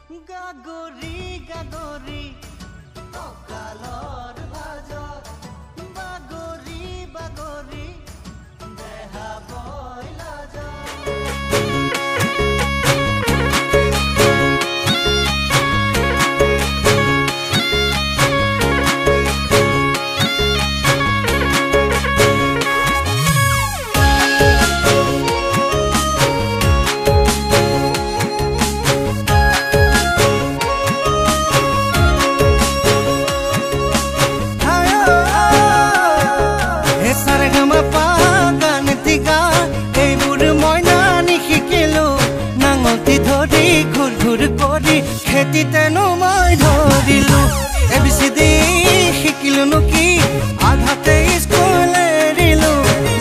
গাগৰি গাগৰি অকালৰ ভাজত বাগৰি বাগৰি দেহা বইলা খেতি তেনো মই ধৰিলো এবিচিডি শিকিলো নুকি আধাতে স্কুল এৰিলো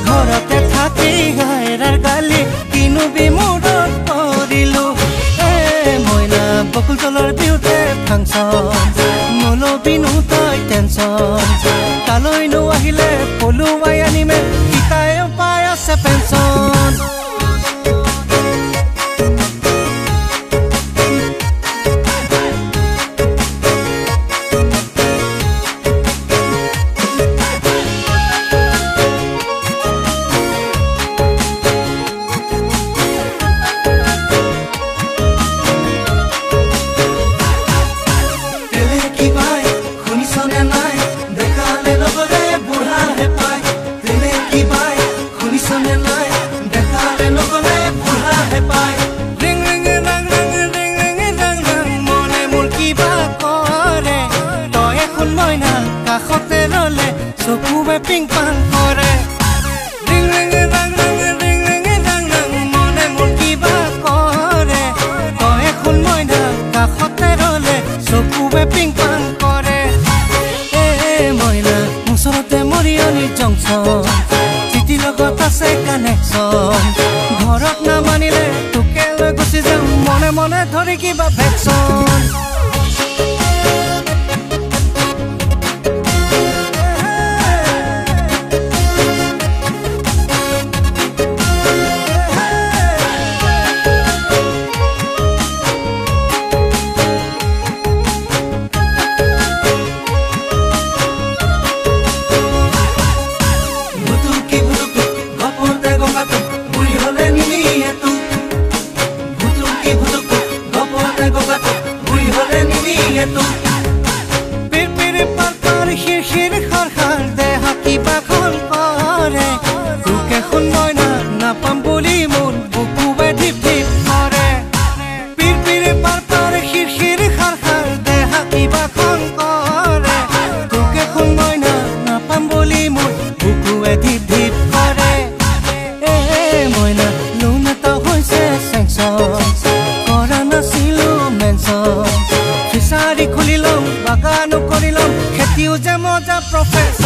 ঘৰতে থাকি গায়ৰাৰ গালি কিনো বিমূৰত পৰিলো মইনা বকুল তলৰ বিহুতে ফাংচন নলবিনো তই টেনচন তালৈনো আহিলে পলুৱাই আনিমে কিতাই পাই আছে পেঞ্চন চকুবে পিং পাং কৰে ৰিং ৰিং ৰাং ৰাং ৰিং ৰিং ৰাং ৰাং মনে মোৰ কিবা কৰে তই এখন মইনা কাষতে ৰলে চকুবে পিং পাং কৰে মইনা ওচৰতে মৰিয়নি জংচন চিঠি লগত আছে কানেকশ্যন ঘৰত নামানিলে তোকে লৈ গুচি যাম মনে মনে ধৰি কিবা ভেকশ্যন পিৰ পিৰ পাৰ পাৰ শিৰ শিৰ খৰ খৰ দেহা কিবা খন কৰে তোকে শুন মইনা নাপাম বুলি মোৰ বুকুৱে ধিপ ধিপ কৰে পিৰ পিৰ পাৰ পাৰ শিৰ শিৰ খৰ খৰ দেহা কিবা খন কৰে তোকে শুন মইনা নাপাম বুলি মোৰ বুকুৱে ধিপ ধিপ কৰে মইনা লোন এটা হৈছে চেংচন কৰা নাছিলো মেনচন ফিচাৰী খুলিলম বাগানো কৰিলম খেতিও যে মজা প্ৰফেচন